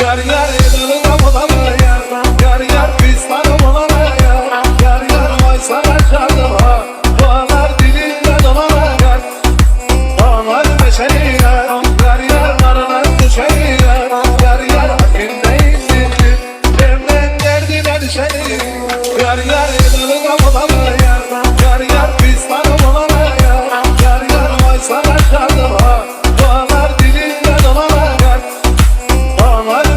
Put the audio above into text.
Yar yar edelim olana yar. Yar yar pistanım olana yar. Yar yar vay sana çaldım ha. Dualar dilinde dolana yar. Dağlar meşeli yar. Yar yar narılar düşeli yar. Yar yar hakimdeyiz şimdi. Demden derdine düşeli. Yar yar edelim olana yar. Yar yar pistanım olana yar. Yar yar vay sana çaldım ha. Dualar dilinde dolana yar. Dağlar